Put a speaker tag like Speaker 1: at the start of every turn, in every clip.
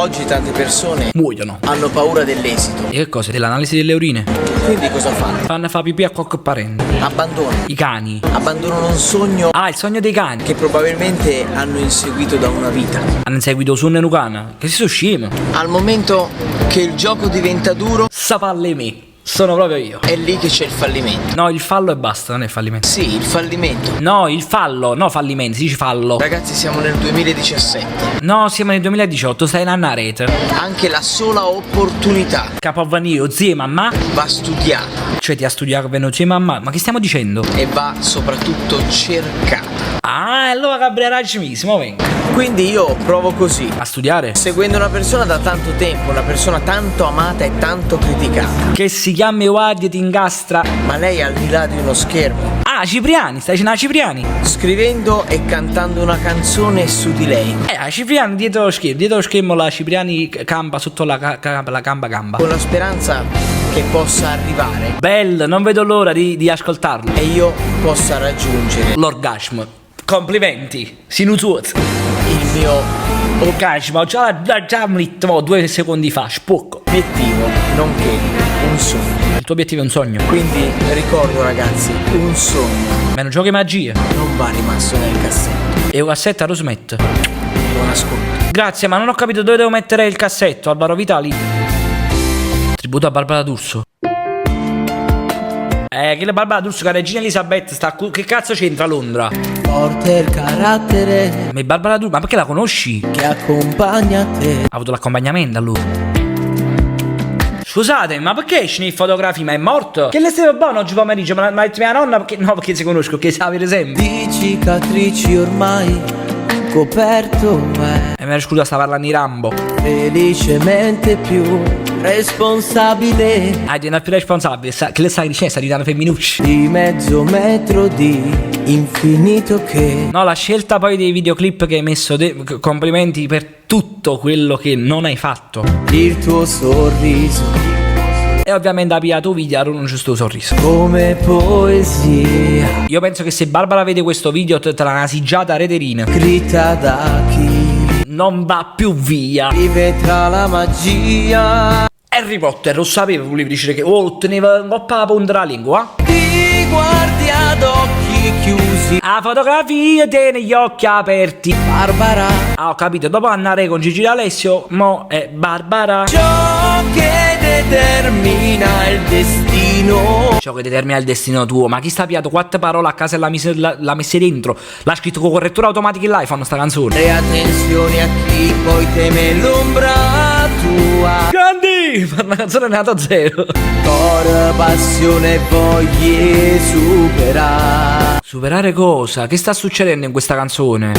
Speaker 1: Oggi tante persone
Speaker 2: muoiono.
Speaker 1: hanno paura dell'esito.
Speaker 2: E che cosa? Dell'analisi delle urine?
Speaker 1: Quindi cosa fanno?
Speaker 2: Fanno fa pipì a qualche parente.
Speaker 1: Abbandonano.
Speaker 2: I cani.
Speaker 1: Abbandonano un sogno
Speaker 2: Ah, il sogno dei cani.
Speaker 1: che probabilmente hanno inseguito da una vita.
Speaker 2: Hanno inseguito su Nenucana. Che si sono scemo.
Speaker 1: Al momento che il gioco diventa duro,
Speaker 2: Sapalle me. Sono proprio io.
Speaker 1: è lì che c'è il fallimento.
Speaker 2: No, il fallo e basta, non è fallimento.
Speaker 1: Sì, il fallimento.
Speaker 2: No, il fallo, no fallimento, si dice fallo.
Speaker 1: Ragazzi, siamo nel 2017.
Speaker 2: No, siamo nel 2018, stai in una rete.
Speaker 1: Anche la sola opportunità
Speaker 2: Capovanio, zia mamma.
Speaker 1: va studiata
Speaker 2: Cioè ti ha studiato per zia mamma. Ma che stiamo dicendo?
Speaker 1: e va soprattutto cercata.
Speaker 2: Ah, allora Gabriele Raggimisimo, venga.
Speaker 1: Quindi io provo così.
Speaker 2: A studiare?
Speaker 1: Seguendo una persona da tanto tempo, una persona tanto amata e tanto criticata.
Speaker 2: Che si chiama Guardia ti ingastra.
Speaker 1: Ma lei è al di là di uno schermo,
Speaker 2: Ah, Cipriani, stai dicendo a Cipriani?
Speaker 1: scrivendo e cantando una canzone su di lei,
Speaker 2: A Cipriani dietro lo schermo la Cipriani campa sotto la gamba.
Speaker 1: con la speranza che possa arrivare
Speaker 2: Bello, non vedo l'ora di ascoltarlo.
Speaker 1: e io possa raggiungere
Speaker 2: L'orgasmo. Complimenti, sinusuoso.
Speaker 1: il mio
Speaker 2: Orgasmo, già un ritmo 2 secondi fa, spocco.
Speaker 1: obiettivo, nonché un sogno.
Speaker 2: Il tuo obiettivo è un sogno.
Speaker 1: Quindi ricordo, ragazzi, un sogno
Speaker 2: Meno giochi e magie.
Speaker 1: non va rimasto nel cassetto.
Speaker 2: E un cassetto a Rosmet.
Speaker 1: Buon ascolto.
Speaker 2: Grazie, ma non ho capito dove devo mettere il cassetto. Alvaro Vitali. Tributo a Barbara D'Urso. Che la Barbara D'Urso, che la regina Elisabetta sta che cazzo c'entra a Londra?
Speaker 1: Porta il carattere
Speaker 2: Ma è Barbara D'Urso, ma perché la conosci?
Speaker 1: che accompagna te.
Speaker 2: Ha avuto l'accompagnamento a lui. Scusate, ma perché scegli fotografie? Ma è morto? Che le stai buono oggi pomeriggio? Ma ha detto mia nonna perché? No, perché si conosco, che sa per esempio.
Speaker 1: Di cicatrici ormai coperto è
Speaker 2: E mi era scusa, sta parlando di Rambo.
Speaker 1: felicemente più responsabile
Speaker 2: Ah, diventa più responsabile, che le sai dicendo, sta diventando femminucci.
Speaker 1: di mezzo metro di infinito che
Speaker 2: No, la scelta poi dei videoclip che hai messo, complimenti per tutto quello che non hai fatto.
Speaker 1: il tuo sorriso
Speaker 2: E ovviamente ha pigliato video un giusto sorriso.
Speaker 1: come poesia
Speaker 2: Io penso che se Barbara vede questo video tra una sigiata reterina
Speaker 1: scritta da chi
Speaker 2: non va più via.
Speaker 1: vive tra la magia.
Speaker 2: Harry Potter, lo sapevo, volevi dire che otteneva un po' la ponta della lingua.
Speaker 1: Ti guardi ad occhi chiusi,
Speaker 2: La fotografia tiene gli occhi aperti.
Speaker 1: Barbara.
Speaker 2: Ah, ho capito, dopo andare con Gigi D'Alessio, mo è Barbara.
Speaker 1: Ciò che determina il destino.
Speaker 2: Ciò che determina il destino tuo. Ma chi sta piato 4 parole a casa e l'ha messe dentro? L'ha scritto con correttura automatica in l'iPhone sta canzone.
Speaker 1: E attenzione a chi poi teme l'ombra tua.
Speaker 2: Grandi! Per una canzone nata a zero.
Speaker 1: Cor, passione, voglie superare.
Speaker 2: Superare cosa? Che sta succedendo in questa canzone?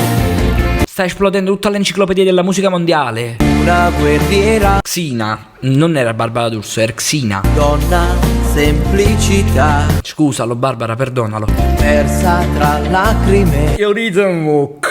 Speaker 2: Sta esplodendo tutta l'enciclopedia della musica mondiale.
Speaker 1: Una guerriera,
Speaker 2: Xina. Non era Barbara D'Urso, era Xina.
Speaker 1: donna, semplicità,
Speaker 2: Scusalo Barbara, perdonalo.
Speaker 1: persa tra lacrime
Speaker 2: Io rido un mucco.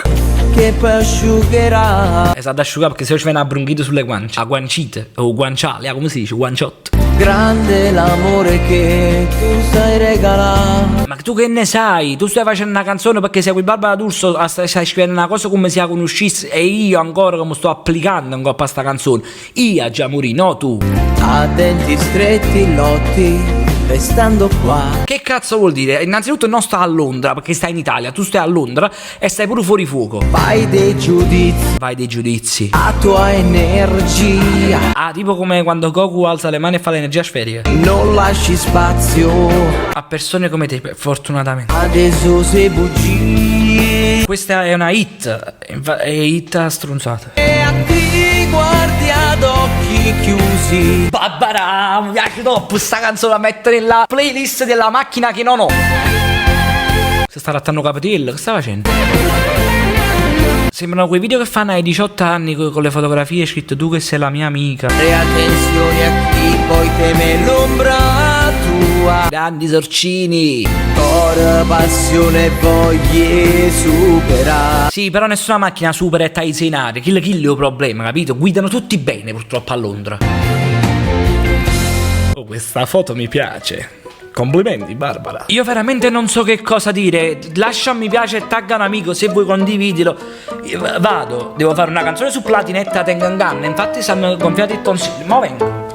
Speaker 1: che poi asciugherà.
Speaker 2: Esatto, asciugare perché se no ci viene a bronchito sulle guance. A guancite. O guanciale, come si dice? Guanciotto.
Speaker 1: Grande l'amore che tu sai regalare.
Speaker 2: Ma tu che ne sai? Tu stai facendo una canzone perché segui Barbara D'Urso, stai scrivendo una cosa come se la conoscissi e io ancora come sto applicando un po' a sta canzone. Io già morì, no tu.
Speaker 1: A denti stretti lotti, restando qua.
Speaker 2: Che cazzo vuol dire? Innanzitutto non sta a Londra perché stai in Italia, tu stai a Londra e stai pure fuori fuoco.
Speaker 1: Fai dei giudizi,
Speaker 2: Vai dei giudizi.
Speaker 1: a tua energia.
Speaker 2: Ah, tipo come quando Goku alza le mani e fa l'energia sferica.
Speaker 1: Non lasci spazio
Speaker 2: A persone come te, fortunatamente.
Speaker 1: ad esose bugie.
Speaker 2: Questa è una hit, è hit stronzata.
Speaker 1: E a chi guardi ad occhi chiusi.
Speaker 2: Barbara, mi piace troppo sta canzone da mettere nella playlist della macchina che non ho. Si sta rattando capitello, che sta facendo? Sembrano quei video che fanno ai 18 anni con le fotografie scritte tu che sei la mia amica.
Speaker 1: E attenzione a chi poi teme l'ombra tua.
Speaker 2: Grandi sorcini.
Speaker 1: Cor, passione, voglie superare.
Speaker 2: Sì, però nessuna macchina supera e taisenare. Chi è il problema, capito? Guidano tutti bene purtroppo a Londra. Oh, questa foto mi piace. Complimenti Barbara. Io veramente non so che cosa dire. Lascia un mi piace e tagga un amico se vuoi, condividilo. Io vado, devo fare una canzone su Platinetta Tengangan. Infatti stanno gonfiati i tonsilli. Mo vengo.